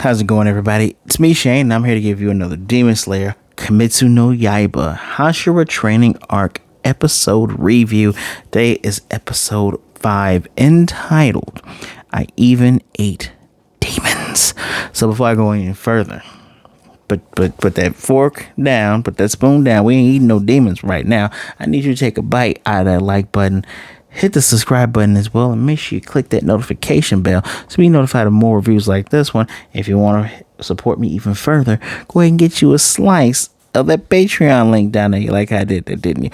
How's it going, everybody? It's me, Shane, and I'm here to give you another Demon Slayer Kimetsu no Yaiba Hashira Training Arc episode review. Today is episode 5, entitled I Even Ate Demons. So before I go any further, put that fork down, put that spoon down. We ain't eating no demons right now. I need you to take a bite out of that like button. Hit the subscribe button as well, and make sure you click that notification bell to be notified of more reviews like this one. If you want to support me even further, go ahead and get you a slice of that Patreon link down there. You like I did that, didn't you?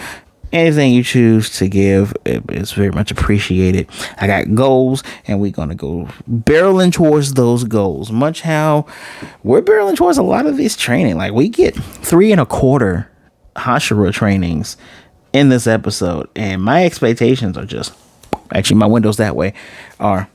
Anything you choose to give is very much appreciated. I got goals, and we're going to go barreling towards those goals. Much how we're barreling towards a lot of this training. Like, we get 3 1/4 Hashira trainings in this episode, and my expectations are just, actually my windows that way are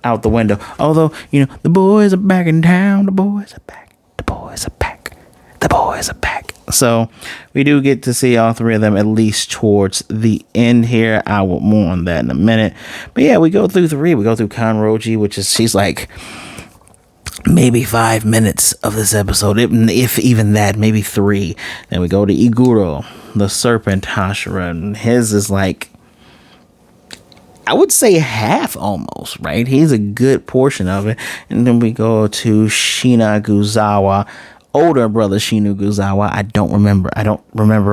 out the window. Although, you know, the boys are back in town, the boys are back, the boys are back, the boys are back. So we do get to see all 3 of them at least towards the end here. I will more on that in a minute, but yeah, we go through 3. We go through Kanroji, which is, she's like maybe 5 minutes of this episode, if even that, maybe 3. Then we go to Iguro, the serpent Hashira, and his is like, I would say half almost, right? He's a good portion of it. And then we go to Shinaguzawa, older brother Shinaguzawa. I don't remember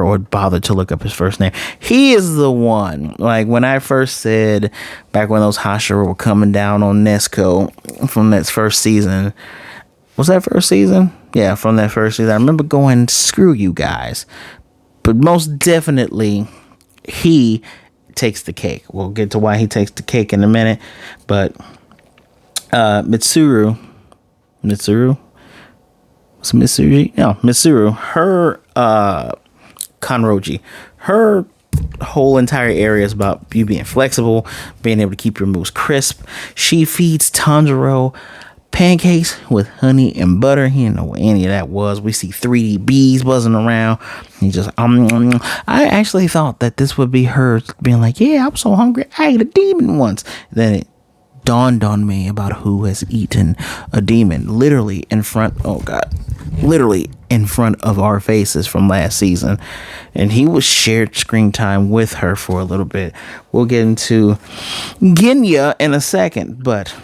or bother to look up his first name. He is the one, like, when I first said, back when those Hashira were coming down on Nezuko from that first season. Was that first season? Yeah, from that first season. I remember going, screw you guys. But most definitely, he takes the cake. We'll get to why he takes the cake in a minute. But Mitsuri, her Kanroji, her whole entire area is about you being flexible, being able to keep your moves crisp. She feeds Tanjiro pancakes with honey and butter. He didn't know what any of that was. We see 3D bees buzzing around. He just I actually thought that this would be her being like, yeah, I'm so hungry, I ate a demon once. Then it dawned on me about who has eaten a demon literally in front of our faces from last season, and he was shared screen time with her for a little bit. We'll get into Genya in a second, but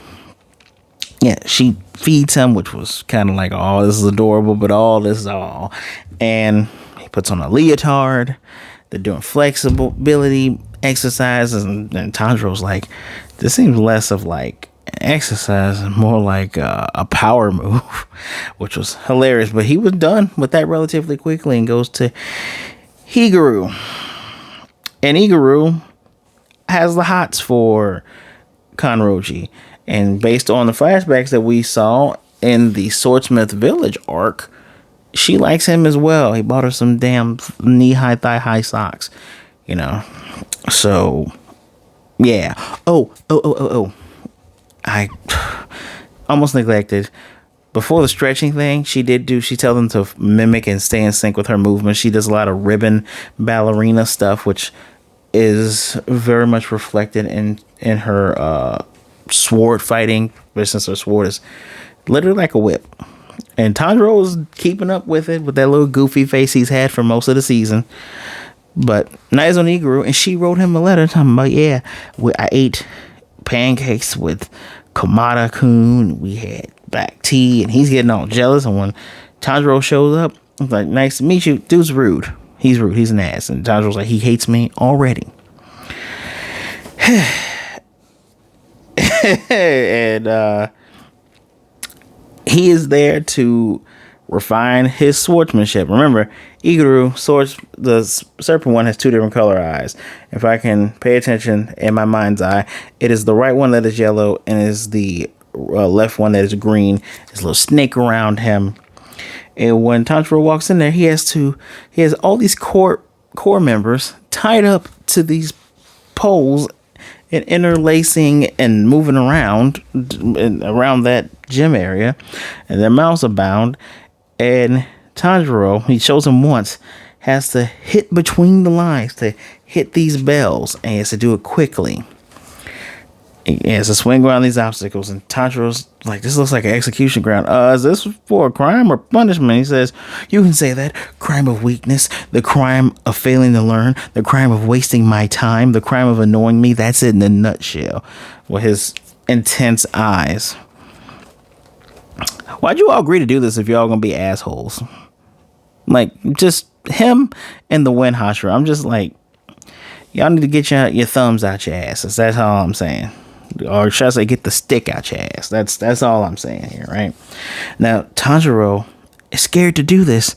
yeah, she feeds him, which was kind of like, oh, this is adorable, but all this is all. And he puts on a leotard. They're doing flexibility exercises, and Tanjiro's like, this seems less of like an exercise and more like a power move, which was hilarious. But he was done with that relatively quickly and goes to Iguro. And Iguro has the hots for Kanroji. And based on the flashbacks that we saw in the Swordsmith Village arc, she likes him as well. He bought her some damn knee-high, thigh-high socks, you know. So, yeah. Oh. I almost neglected. Before the stretching thing, she tells them to mimic and stay in sync with her movements. She does a lot of ribbon ballerina stuff, which is very much reflected in her sword fighting, but since her sword is literally like a whip. And Tanjiro was keeping up with it with that little goofy face he's had for most of the season. But night is on Iguro, and she wrote him a letter talking about, yeah, I ate pancakes with Kamada-kun, we had black tea, and he's getting all jealous. And when Tanjiro shows up, he's like, nice to meet you. Dude's rude. He's rude. He's an ass. And Tanjiro's like, he hates me already. And he is there to refine his swordsmanship. Remember, Iguro the serpent one has 2 different color eyes. If I can pay attention in my mind's eye, it is the right one that is yellow, and it is the left one that is green. There's a little snake around him. And when Tanjiro walks in there, he has all these core members tied up to these poles and interlacing and moving around that gym area, and their mouths are bound. And Tanjiro, he shows him once, has to hit between the lines to hit these bells, and he has to do it quickly. He has to swing around these obstacles, and Tanjiro's like, this looks like an execution ground. Is this for a crime or punishment? He says, you can say that. Crime of weakness, the crime of failing to learn, the crime of wasting my time, the crime of annoying me. That's it in a nutshell. With his intense eyes. Why'd you all agree to do this if y'all gonna be assholes? Like, just him and the Wind Hashira. I'm just like, y'all need to get your thumbs out your asses. That's all I'm saying. Or should I say, get the stick out your ass. That's all I'm saying here, right? Now, Tanjiro is scared to do this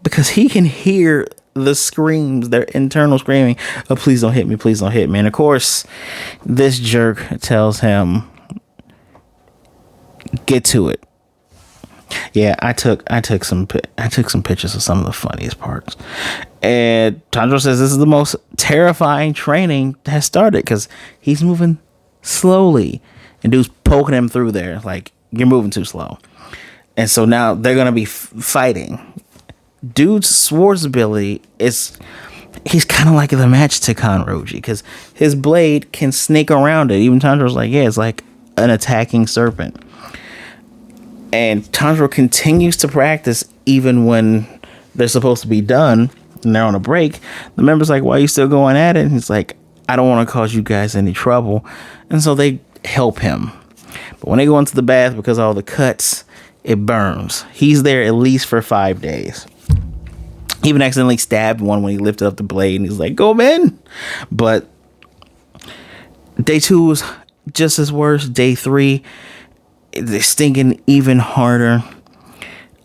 because he can hear the screams, their internal screaming of, please don't hit me, please don't hit me. And of course, this jerk tells him, get to it. Yeah, I took some pictures of some of the funniest parts. And Tanjiro says this is the most terrifying training that has started because he's moving slowly, and dude's poking him through there like, you're moving too slow. And so now they're gonna be fighting. Dude's swords ability is, he's kind of like the match to Kanroji because his blade can snake around it. Even Tanjiro's like, yeah, it's like an attacking serpent. And Tanjiro continues to practice even when they're supposed to be done and they're on a break. The member's like, why are you still going at it? And he's like, I don't want to cause you guys any trouble. And so they help him. But when they go into the bath, because of all the cuts, it burns. He's there at least for 5 days. He even accidentally stabbed one when he lifted up the blade, and he's like, go, man. But day 2 was just as worse. Day 3, they're stinging even harder.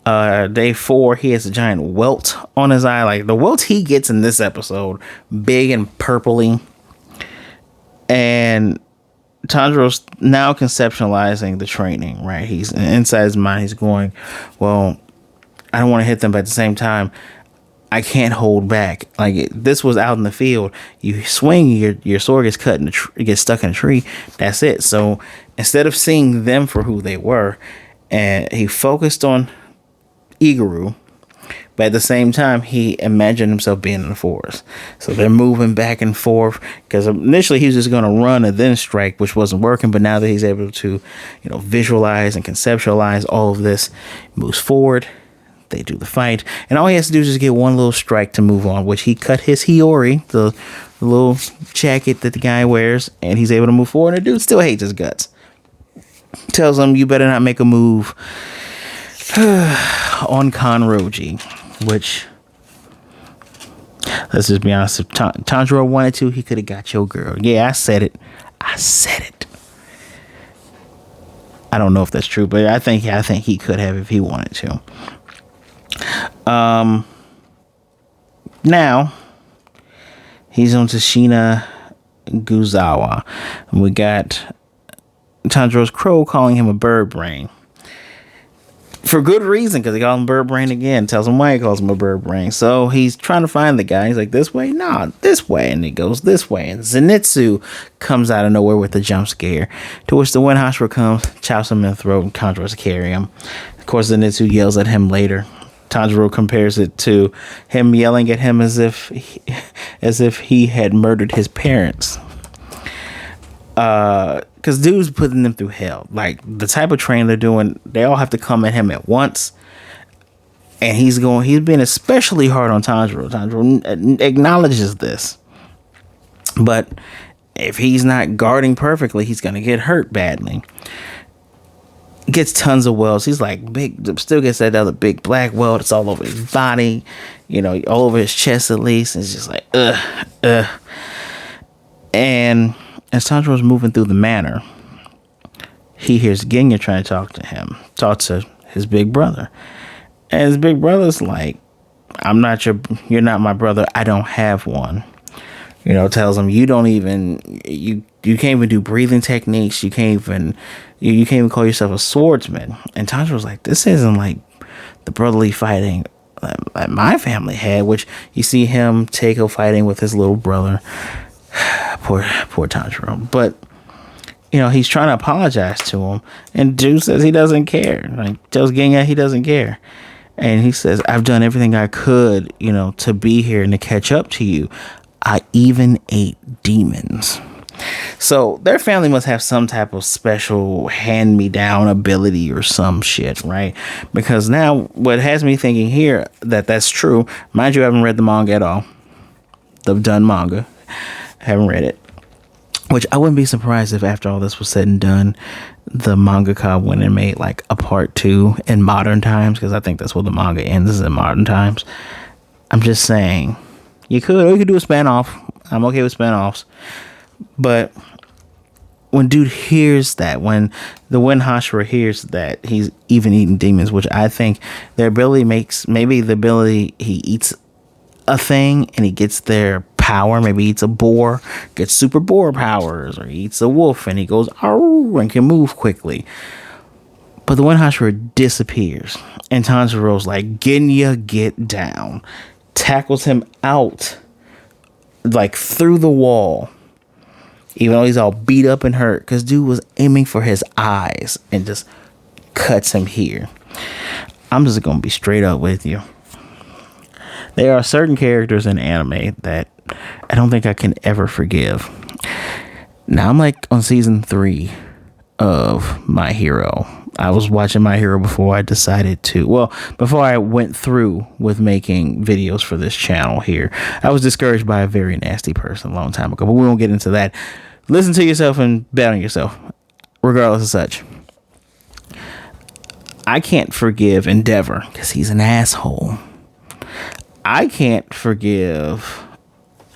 Day 4, he has a giant welt on his eye. Like, the welt he gets in this episode, big and purpley. And Tanjiro's now conceptualizing the training, right? He's inside his mind. He's going, well, I don't want to hit them, but at the same time, I can't hold back. Like, this was out in the field. You swing, your sword gets cut and it gets stuck in a tree. That's it. So instead of seeing them for who they were, and he focused on Iguro, but at the same time, he imagined himself being in the forest. So they're moving back and forth because initially he was just going to run and then strike, which wasn't working. But now that he's able to, visualize and conceptualize all of this, moves forward. They do the fight, and all he has to do is just get one little strike to move on, which he cut his Hiyori, the little jacket that the guy wears, and he's able to move forward. And the dude still hates his guts. Tells him, you better not make a move on Kanroji, which, let's just be honest, if Tanjiro wanted to, he could have got your girl. Yeah, I said it. I don't know if that's true, but I think he could have if he wanted to. Now he's on to Shinaguzawa, and we got Tanjiro's crow calling him a bird brain for good reason, because he called him bird brain again. Tells him why he calls him a bird brain. So he's trying to find the guy. He's like, this way? Nah, this way. And he goes this way, and Zenitsu comes out of nowhere with a jump scare, to which the Wind Hashira comes, chops him in the throat, and Tanjiro to carry him. Of course, Zenitsu yells at him later. Tanjiro compares it to him yelling at him as if he had murdered his parents. Because dude's putting them through hell. Like, the type of training they're doing, they all have to come at him at once. And he's being especially hard on Tanjiro. Tanjiro acknowledges this. But if he's not guarding perfectly, he's going to get hurt badly. Gets tons of welts. He's like still gets that other big black welt. It's all over his body, all over his chest at least. It's just like, And as Tanjiro's moving through the manor, he hears Genya trying to talk to his big brother. And his big brother's like, you're not my brother. I don't have one. Tells him, you can't even do breathing techniques. You can't even call yourself a swordsman. And Tanjiro's like, this isn't like the brotherly fighting that my family had, which you see him Takeo fighting with his little brother. Poor Tanjiro. But, he's trying to apologize to him, and dude says he doesn't care. Like, tells Genya he doesn't care. And he says, I've done everything I could, to be here and to catch up to you. I even ate demons. So their family must have some type of special hand-me-down ability or some shit, right? Because now what has me thinking here that that's true, mind you, I haven't read the manga at all. The done manga. I haven't read it. Which I wouldn't be surprised if after all this was said and done, the mangaka went and made like a part 2 in modern times, because I think that's where the manga ends, is in modern times. I'm just saying, we could do a spin-off. I'm okay with spin-offs. But when dude hears that, when the Wind Hashira hears that he's even eating demons, which I think their ability makes, maybe the ability he eats a thing and he gets their power, maybe he eats a boar, gets super boar powers, or he eats a wolf and he goes arr and can move quickly. But the Wind Hashira disappears and Tanjiro's like, Genya, get down, tackles him out like through the wall, even though he's all beat up and hurt, because dude was aiming for his eyes and just cuts him here. I'm just gonna be straight up with you. There are certain characters in anime that I don't think I can ever forgive. Now I'm like on season 3 of My Hero. I was watching My Hero before I decided to, before I went through with making videos for this channel here. I was discouraged by a very nasty person a long time ago, but we won't get into that. Listen to yourself and bet on yourself, regardless of such. I can't forgive Endeavor because he's an asshole. I can't forgive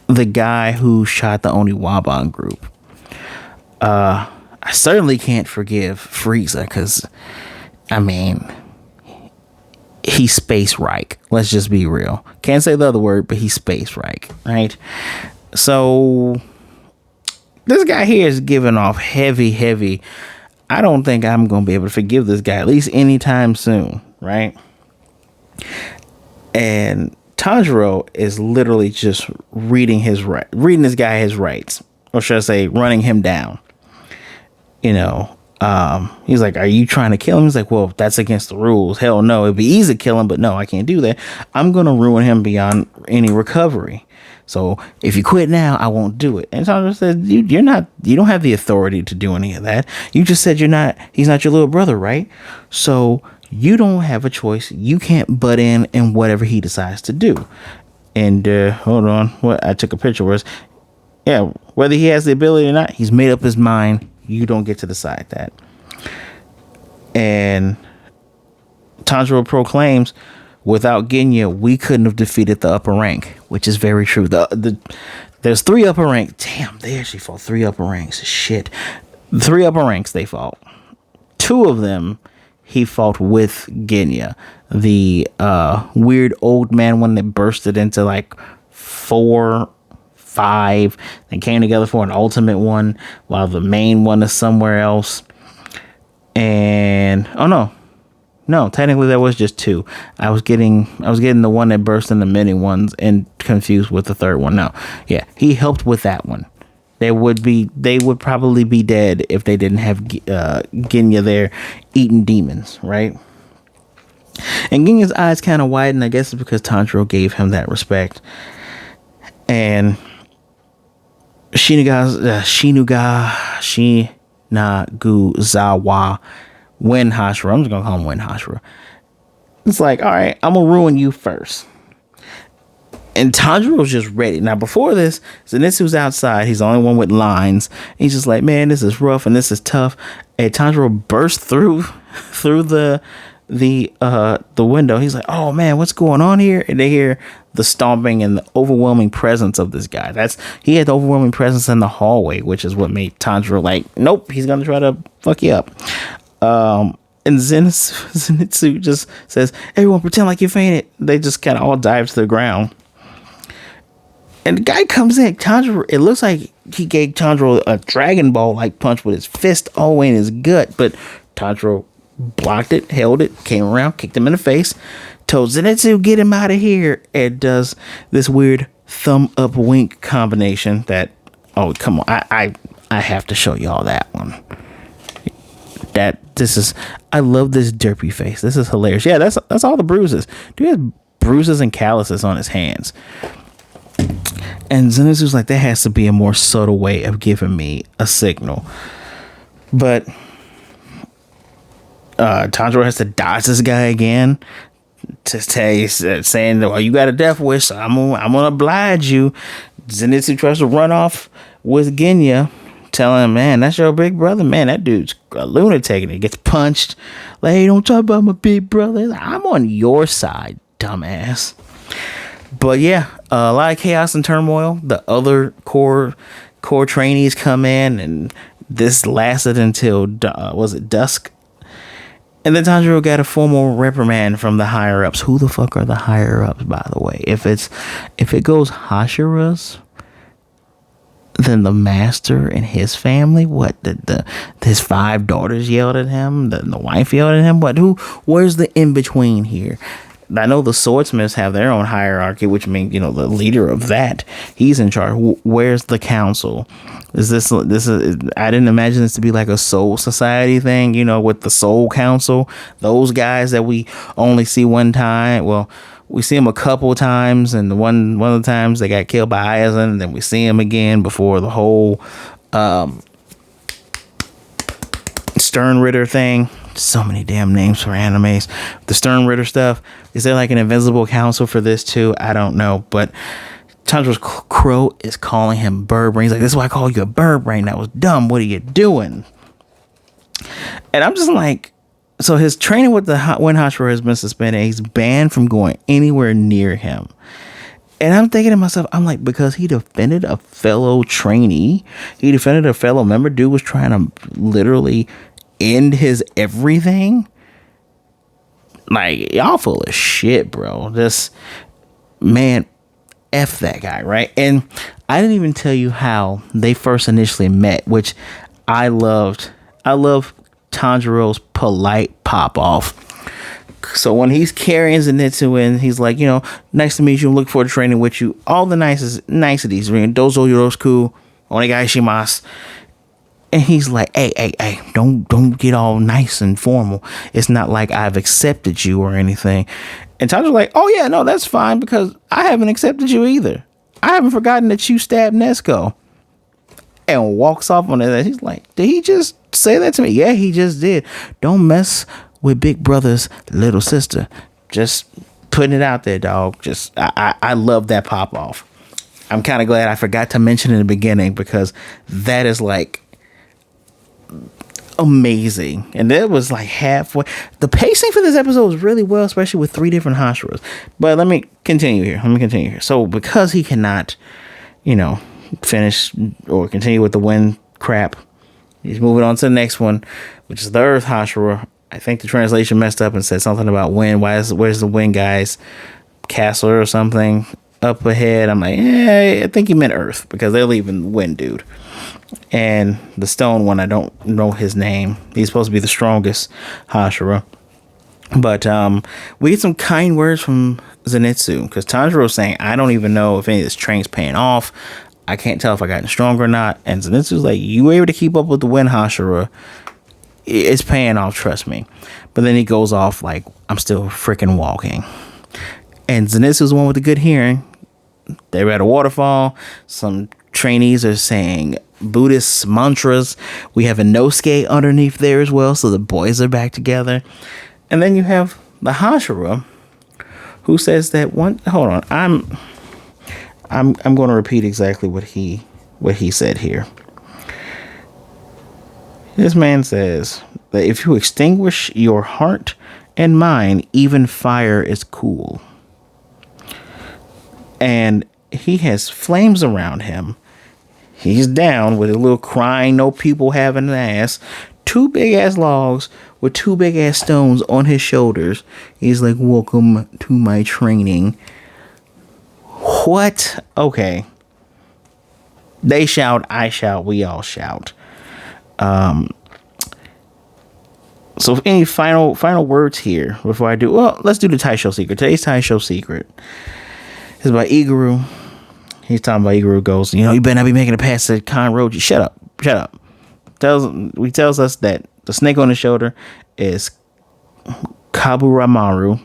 the guy who shot the Oniwaban group. I certainly can't forgive Frieza because, I mean, he's Space Reich. Let's just be real. Can't say the other word, but he's Space Reich, right? So this guy here is giving off heavy. I don't think I'm going to be able to forgive this guy, at least anytime soon, right? And Tanjiro is literally just reading this guy his rights, or should I say, running him down. You know, he's like, are you trying to kill him? He's like, well, that's against the rules. Hell no, it'd be easy to kill him, but no, I can't do that. I'm going to ruin him beyond any recovery. So if you quit now, I won't do it. And Tanjiro said, you don't have the authority to do any of that. You just said he's not your little brother, right? So you don't have a choice. You can't butt in whatever he decides to do. And hold on, I took a picture where whether he has the ability or not, he's made up his mind. You don't get to decide that. And Tanjiro proclaims, without Genya, we couldn't have defeated the upper rank, which is very true. There's 3 upper ranks. Damn, they actually fought 3 upper ranks. Shit. 3 upper ranks they fought. 2 of them he fought with Genya. The weird old man one that bursted into like 4, 5, and came together for an ultimate one, while the main one is somewhere else. And no, technically there was just 2. I was getting the one that burst into many ones and confused with the third one. No, yeah, he helped with that one. They would probably be dead if they didn't have Genya there eating demons, right? And Genya's eyes kind of widened. I guess it's because Tanjiro gave him that respect. And Shinaguzawa, Wind Hashira. I'm just gonna call him Wind Hashira. It's like, all right, I'm gonna ruin you first. And Tanjiro's just ready. Now, before this, Zenitsu's outside. He's the only one with lines. He's just like, man, this is rough and this is tough. And Tanjiro burst through the window. He's like, oh man, what's going on here? And they hear the stomping and the overwhelming presence of this guy. He had the overwhelming presence in the hallway, which is what made Tanjiro like, nope, he's gonna try to fuck you up. And Zenitsu just says, everyone pretend like you fainted. They just kind of all dive to the ground. And the guy comes in. Tanjiro, it looks like he gave Tanjiro a Dragon Ball like punch with his fist all the way in his gut, but Tanjiro blocked it, held it, came around, kicked him in the face, told Zenitsu, get him out of here, and does this weird thumb up wink combination that, oh, come on, I have to show y'all that one. I love this derpy face. This is hilarious. Yeah, that's all the bruises. Dude has bruises and calluses on his hands. And Zenitsu's like, there has to be a more subtle way of giving me a signal. But Tanjiro has to dodge this guy again to saying, well, you got a death wish, so I'm gonna oblige you. Zenitsu tries to run off with Genya, telling him, man, that's your big brother. Man, that dude's a lunatic, and he gets punched. Like, hey, don't talk about my big brother. I'm on your side, dumbass. But yeah, a lot of chaos and turmoil. The other core trainees come in, and this lasted until was it dusk? And then Tanjiro got a formal reprimand from the higher ups. Who the fuck are the higher ups, by the way? If it goes Hashira's, then the master and his family. What his 5 daughters yelled at him. The wife yelled at him. What? Where's the in between here? I know the swordsmiths have their own hierarchy, which means, the leader of that, he's in charge. Where's the council? Is this is? I didn't imagine this to be like a soul society thing, with the soul council. Those guys that we only see one time. Well, we see them a couple of times, and one of the times they got killed by Aizen, and then we see them again before the whole Stern Ritter thing. So many damn names for animes. The Stern Ritter stuff. Is there like an invisible council for this too? I don't know. But Tanjiro's crow is calling him bird brain. He's like, this is why I call you a bird brain. That was dumb. What are you doing? And I'm just like, so his training with the Wind Hashira has been suspended. He's banned from going anywhere near him. And I'm thinking to myself, I'm like, because he defended a fellow trainee, he defended a fellow member. Dude was trying to literally end his everything. Like, y'all full of shit, bro. This man, F that guy, right? And I didn't even tell you how they first initially met, which I loved. I love Tanjiro's polite pop off. So when he's carrying Zenitsu in, he's like, nice to meet you. I'm looking forward to training with you. All the niceties. Dozo yoroshiku, onegai shimasu. And he's like, hey, don't get all nice and formal. It's not like I've accepted you or anything. And Tanjiro's like, oh yeah, no, that's fine, because I haven't accepted you either. I haven't forgotten that you stabbed Nezuko. And walks off on it. He's like, did he just say that to me? Yeah, he just did. Don't mess with big brother's little sister. Just putting it out there, dog. I love that pop off. I'm kind of glad I forgot to mention in the beginning, because that is like amazing. And it was like halfway. The pacing for this episode was really well, especially with 3 different Hashiras. But let me continue here. So because he cannot, finish or continue with the wind crap, he's moving on to the next one, which is the Earth Hashira. I think the translation messed up and said something about wind. Where's the wind guys? Castle or something up ahead. I'm like, I think he meant Earth, because they're leaving wind dude. And the stone one, I don't know his name. He's supposed to be the strongest Hashira. But we get some kind words from Zenitsu, because Tanjiro's saying, I don't even know if any of this train's paying off. I can't tell if I gotten stronger or not. And Zenitsu's like, you were able to keep up with the Wind Hashira. It's paying off, trust me. But then he goes off like, I'm still freaking walking. And Zenitsu's the one with the good hearing. They were at a waterfall. Some trainees are saying Buddhist mantras. We have a Nosuke underneath there as well, so the boys are back together. And then you have the Hashira, who says that one. Hold on, I'm going to repeat exactly what he said here. This man says that if you extinguish your heart and mind, even fire is cool. And he has flames around him. He's down with a little crying, no people having an ass. 2 big ass logs with 2 big ass stones on his shoulders. He's like, welcome to my training. What? Okay. They shout, I shout, we all shout. So any final words here before I do? Well, let's do the Taisho secret. Today's Taisho secret is by Iguro. He's talking about Iguro goes, you better not be making a pass at Kanroji. Shut up. Tells us that the snake on his shoulder is Kaburamaru.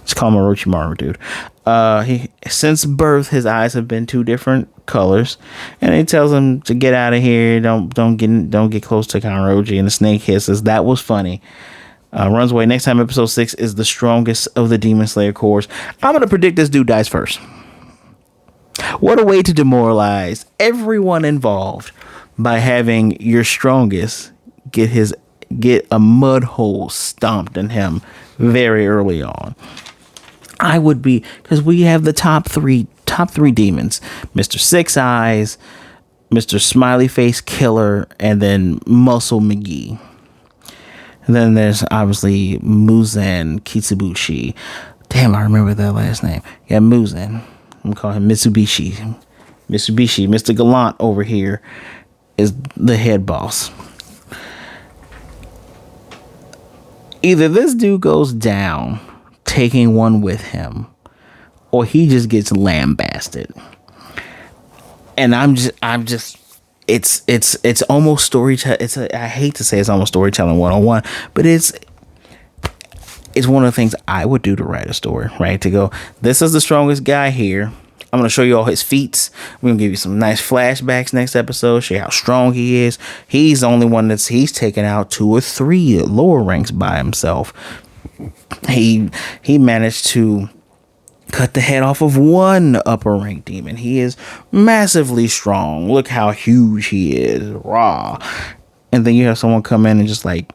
Just call him Orochimaru, dude. He since birth his eyes have been two different colors, and he tells him to get out of here. Don't get close to Kanroji. And the snake hisses. That was funny. Runs away. Next time, episode 6 is the strongest of the Demon Slayer cores. I'm gonna predict this dude dies first. What a way to demoralize everyone involved by having your strongest get a mud hole stomped in him very early on. I would be, because we have the top three demons: Mr. Six Eyes, Mr. Smiley Face Killer, and then Muscle McGee. And then there's obviously Muzan Kitsubushi. Damn, I remember that last name. Yeah, Muzan. I'm gonna call him Mitsubishi. Mr. Gallant over here is the head boss. Either this dude goes down taking one with him, or he just gets lambasted. And I'm just it's almost storytelling. I hate to say it's almost storytelling 101, but it's one of the things I would do to write a story, right? To go, this is the strongest guy here. I'm going to show you all his feats. We're going to give you some nice flashbacks next episode, show you how strong he is. He's the only one he's taken out 2 or 3 lower ranks by himself. He managed to cut the head off of 1 upper rank demon. He is massively strong. Look how huge he is. Raw. And then you have someone come in and just like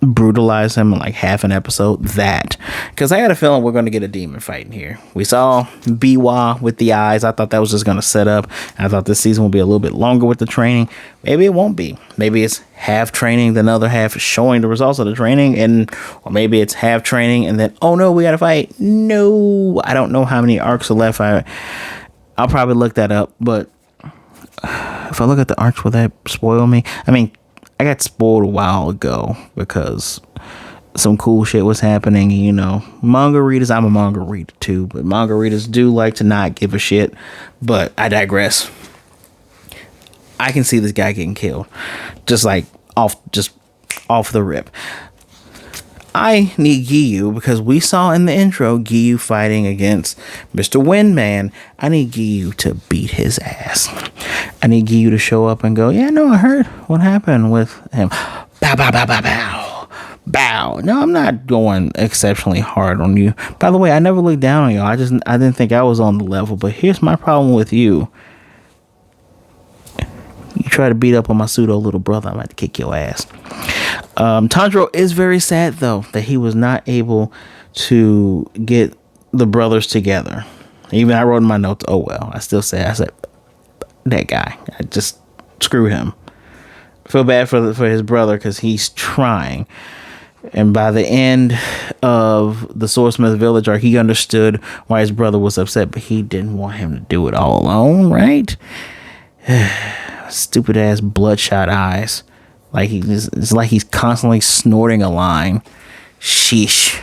brutalize him in like half an episode. That, because I had a feeling we're going to get a demon fight in here. We saw Biwa with the eyes. I thought that was just going to set up. I thought this season will be a little bit longer with the training. Maybe it won't be. Maybe it's half training, the other half showing the results of the training, or maybe it's half training and then, oh no, we got to fight. No, I don't know how many arcs are left. I'll probably look that up, but if I look at the arcs, will that spoil me? I mean, I got spoiled a while ago because some cool shit was happening. You know, manga readers, I'm a manga reader too, but manga readers do like to not give a shit. But I digress. I can see this guy getting killed, just off the rip. I need Giyu because we saw in the intro Giyu fighting against Mr. Windman. I need Giyu to beat his ass. I need Giyu to show up and go, yeah, no, I heard what happened with him. Bow, bow, bow, bow, bow. Bow. No, I'm not going exceptionally hard on you. By the way, I never looked down on you. I didn't think I was on the level. But here's my problem with you. You try to beat up on my pseudo little brother, I'm about to kick your ass. Tanjiro is very sad though that he was not able to get the brothers together. Even I wrote in my notes, oh well. I said that guy, I just screw him. I feel bad for his brother because he's trying. And by the end of the Swordsmith Village arc, he understood why his brother was upset, but he didn't want him to do it all alone, right? Stupid ass bloodshot eyes. It's like he's constantly snorting a line. Sheesh.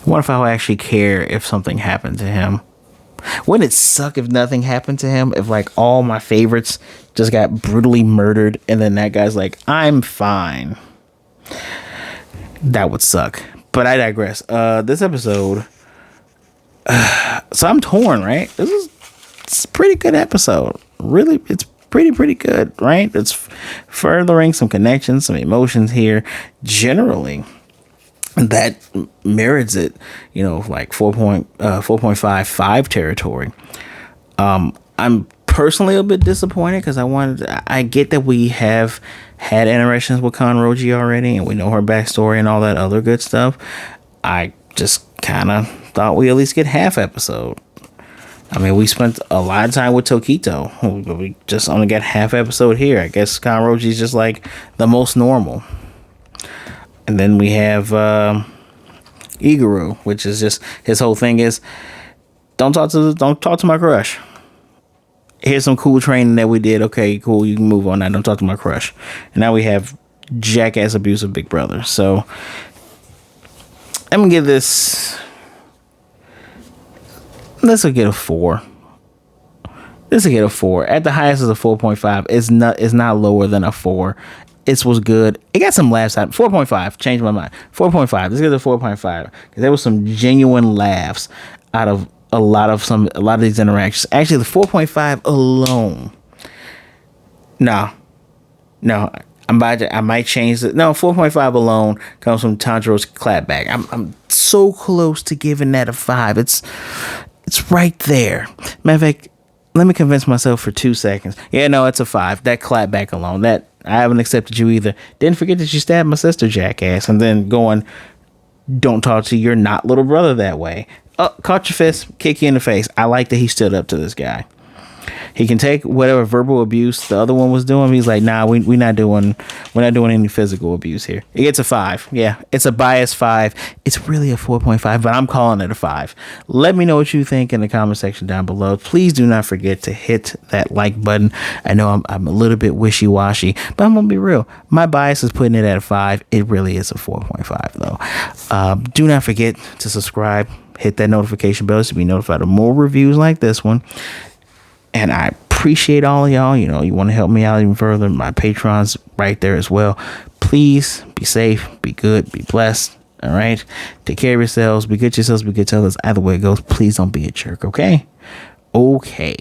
What if I would actually care if something happened to him? Wouldn't it suck if nothing happened to him? If like all my favorites just got brutally murdered and then that guy's like, I'm fine. That would suck. But I digress. This episode. So I'm torn, right? It's a pretty good episode. Really, it's pretty good, right? It's furthering some connections, some emotions here. Generally, that merits it, like 4.55 territory. I'm personally a bit disappointed because I get that we have had interactions with Kanroji already and we know her backstory and all that other good stuff. I just kind of thought we at least get half episode. I mean, we spent a lot of time with Tokito, but we just only got half episode here. I guess Kanroji's just like the most normal. And then we have Iguro, which is just his whole thing is don't talk to my crush. Here's some cool training that we did. Okay, cool, you can move on now. Don't talk to my crush. And now we have jackass abusive big brother. So I'm gonna give this. Let's get a 4. At the highest is a 4.5. It's not lower than a 4. It was good. It got some laughs out. 4.5. Changed my mind. 4.5. Let's get to 4.5 because there was some genuine laughs out of a lot of these interactions. Actually, the 4.5 alone. No, I might change it. No, 4.5 alone comes from Tanjiro's clapback. I'm so close to giving that a 5. It's right there. Matter of fact, let me convince myself for 2 seconds. Yeah, no, it's a 5. That clapback alone. That I haven't accepted you either. Didn't forget that you stabbed my sister, jackass. And then going, don't talk to your not little brother that way. Oh, caught your fist, kick you in the face. I like that he stood up to this guy. He can take whatever verbal abuse the other one was doing. He's like, nah, we're not doing any physical abuse here. It gets a 5. Yeah, it's a biased 5. It's really a 4.5, but I'm calling it a 5. Let me know what you think in the comment section down below. Please do not forget to hit that like button. I know I'm a little bit wishy-washy, but I'm gonna be real. My bias is putting it at a 5. It really is a 4.5 though. Do not forget to subscribe. Hit that notification bell to be notified of more reviews like this one. And I appreciate all of y'all. You know, you want to help me out even further. My Patreon's right there as well. Please be safe, be good, be blessed. All right. Take care of yourselves. Be good to yourselves, be good to others. Either way it goes, please don't be a jerk. Okay. Okay.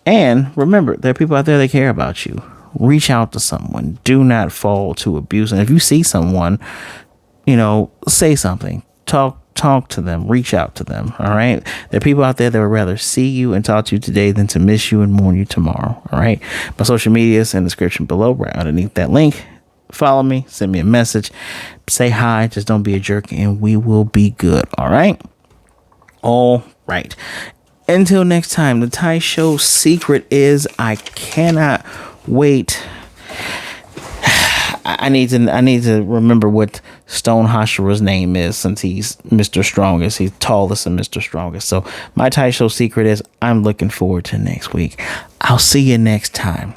And remember, there are people out there that care about you. Reach out to someone. Do not fall to abuse. And if you see someone, you know, say something. Talk to them, reach out to them. All right. There are people out there that would rather see you and talk to you today than to miss you and mourn you tomorrow. All right. My social media is in the description below, right underneath that link. Follow me, send me a message, say hi, just don't be a jerk, and we will be good. All right. All right. Until next time, the Tai Show secret is I cannot wait. I need to remember what Stone Hashira's name is since he's Mr. Strongest. He's tallest and Mr. Strongest. So my Tai Show secret is I'm looking forward to next week. I'll see you next time.